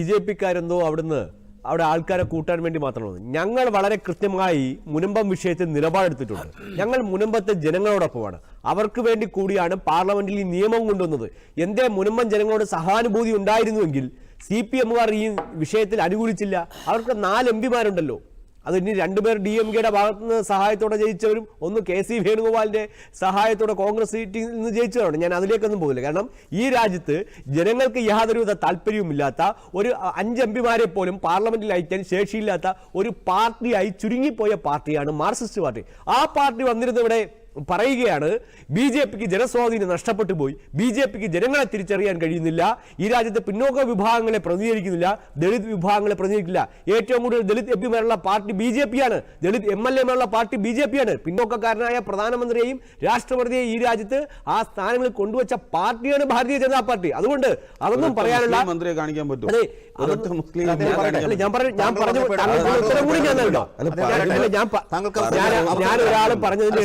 BJP-ക്കാരെന്തോ അവിടെ ആൾക്കാരെ കൂട്ടാൻ വേണ്ടി മാത്രമാണ്. ഞങ്ങൾ വളരെ കൃത്യമായി മുനമ്പം വിഷയത്തിൽ നിലപാടെടുത്തിട്ടുണ്ട്. ഞങ്ങൾ മുനമ്പത്തെ ജനങ്ങളോടൊപ്പമാണ്. അവർക്ക് വേണ്ടി കൂടിയാണ് പാർലമെന്റിൽ ഈ നിയമം കൊണ്ടുവന്നത്. എന്തേ മുനമ്പം ജനങ്ങളോട് സഹാനുഭൂതി ഉണ്ടായിരുന്നുവെങ്കിൽ CPM-കാർ ഈ വിഷയത്തിൽ അനുകൂലിച്ചില്ല? അവർക്ക് 4 MP-മാരുണ്ടല്ലോ. അത് ഇനി 2 പേർ DMK-യുടെ ഭാഗത്തു നിന്ന് സഹായത്തോടെ ജയിച്ചവരും 1 KC വേണുഗോപാലിന്റെ സഹായത്തോടെ കോൺഗ്രസ് സീറ്റിൽ നിന്ന് ജയിച്ചവരാണ്. ഞാൻ അതിലേക്കൊന്നും പോകില്ല. കാരണം ഈ രാജ്യത്ത് ജനങ്ങൾക്ക് യാതൊരുവിധ താല്പര്യവുമില്ലാത്ത ഒരു 5 MP-മാരെ പോലും പാർലമെന്റിൽ അയക്കാൻ ശേഷിയില്ലാത്ത ഒരു പാർട്ടിയായി ചുരുങ്ങിപ്പോയ പാർട്ടിയാണ് മാർക്സിസ്റ്റ് പാർട്ടി. ആ പാർട്ടി വന്നിരുന്നവിടെ പറയുകയാണ് BJP-ക്ക് ജനസ്വാധീനം നഷ്ടപ്പെട്ടു പോയി, BJP-ക്ക് ജനങ്ങളെ തിരിച്ചറിയാൻ കഴിയുന്നില്ല, ഈ രാജ്യത്തെ പിന്നോക്ക വിഭാഗങ്ങളെ പ്രതിനിധീകരിക്കുന്നില്ല, ദളിത് വിഭാഗങ്ങളെ പ്രതിനിധീകരിക്കില്ല. ഏറ്റവും കൂടുതൽ ദളിത് MP-മാരുള്ള പാർട്ടി BJP-യാണ്, ദളിത് MLA-മാരുള്ള പാർട്ടി BJP-യാണ്. പിന്നോക്കക്കാരനായ പ്രധാനമന്ത്രിയെയും രാഷ്ട്രപതിയെയും ഈ രാജ്യത്ത് ആ സ്ഥാനങ്ങളിൽ കൊണ്ടുവച്ച പാർട്ടിയാണ് ഭാരതീയ ജനതാ പാർട്ടി. അതുകൊണ്ട് അതൊന്നും പറയാനുള്ള ഞാൻ ഒരാൾ പറഞ്ഞതിന്റെ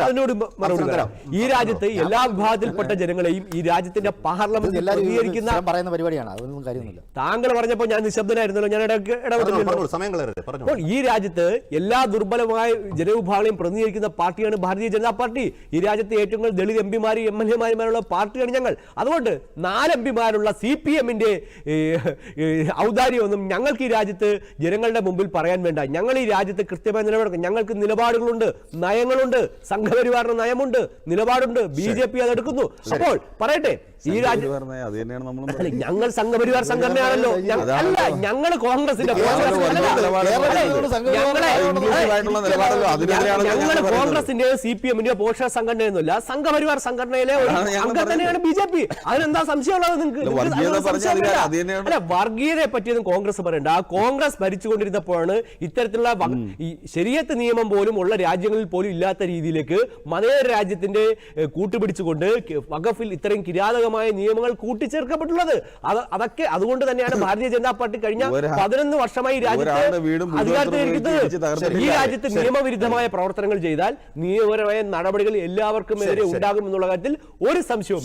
അതിനോട് മറുപടി തരാം. ഈ രാജ്യത്ത് എല്ലാ വിഭാഗത്തിൽപ്പെട്ട ജനങ്ങളെയും ഈ രാജ്യത്തിന്റെ പാർലമെന്റിൽ പ്രതികരിക്കുന്ന പറയുന്ന പരിപാടിയാണ്. അതൊന്നും കാര്യമൊന്നുമില്ല. താങ്കൾ പറഞ്ഞപ്പോൾ ഞാൻ നിശബ്ദനായിരുന്നല്ലോ, ഞാൻ ഇടപെടുന്നു. ഈ രാജ്യത്ത് എല്ലാ ദുർബലമായ ജനവിഭാഗങ്ങളെയും പ്രതിനിധീകരിക്കുന്ന പാർട്ടിയാണ് ഭാരതീയ ജനതാ പാർട്ടി. ഈ രാജ്യത്തെ ഏറ്റവും കൂടുതൽ ദളിത് MP-മാരും MLA-മാരുള്ള പാർട്ടിയാണ് ഞങ്ങൾ. അതുകൊണ്ട് 4 MP-മാരുള്ള CPM-ന്റെ ഔദാര്യമൊന്നും ഞങ്ങൾക്ക് ഈ രാജ്യത്ത് ജനങ്ങളുടെ മുമ്പിൽ പറയാൻ വേണ്ട. ഞങ്ങൾ ഈ രാജ്യത്ത് കൃത്യമായ നിലപാടെടുക്കും. ഞങ്ങൾക്ക് നിലപാടുകളുണ്ട്, നയങ്ങളുണ്ട്, സംഘപരിവാറിന് നയമുണ്ട്, നിലപാടുണ്ട്. BJP അതെടുക്കുന്നു. അപ്പോൾ പറയട്ടെ, ഈ രാജ്യം ഞങ്ങൾ സംഘപരിവാർ സംഘടനയാണല്ലോ. അല്ല, ഞങ്ങൾ കോൺഗ്രസിന്റെ CPM-ന്റെ പോഷക സംഘടനയൊന്നുമില്ല, സംഘപരിവാർ സംഘടനയിലെ ഒരു അംഗം തന്നെയാണ് BJP. അതിനെന്താ സംശയമുള്ളത് നിങ്ങൾക്ക്? അല്ല, വർഗീയതയെ പറ്റിയൊന്നും കോൺഗ്രസ് പറയണ്ട. കോൺഗ്രസ് ഭരിച്ചുകൊണ്ടിരുന്നപ്പോഴാണ് ഇത്തരത്തിലുള്ള ശരീഅത്ത് നിയമം പോലും ഉള്ള രാജ്യങ്ങളിൽ പോലും ഇല്ലാത്ത രീതിയിലേക്ക് മതേതര രാജ്യത്തിന്റെ കൂട്ടുപിടിച്ചുകൊണ്ട് വഖഫിൽ ഇത്രയും കിരാതക നിയമങ്ങൾ കൂട്ടിച്ചേർക്കപ്പെട്ടുള്ളത്. അതൊക്കെ അതുകൊണ്ട് തന്നെയാണ് ഭാരതീയ ജനതാ പാർട്ടി കഴിഞ്ഞ 11 വർഷമായി അധികാരത്തിലിരിക്കുന്നത്. ഈ രാജ്യത്ത് നിയമവിരുദ്ധമായ പ്രവർത്തനങ്ങൾ ചെയ്താൽ നിയമപരമായ നടപടികൾ എല്ലാവർക്കും എതിരെ ഉണ്ടാകും എന്നുള്ള കാര്യത്തിൽ ഒരു സംശയവും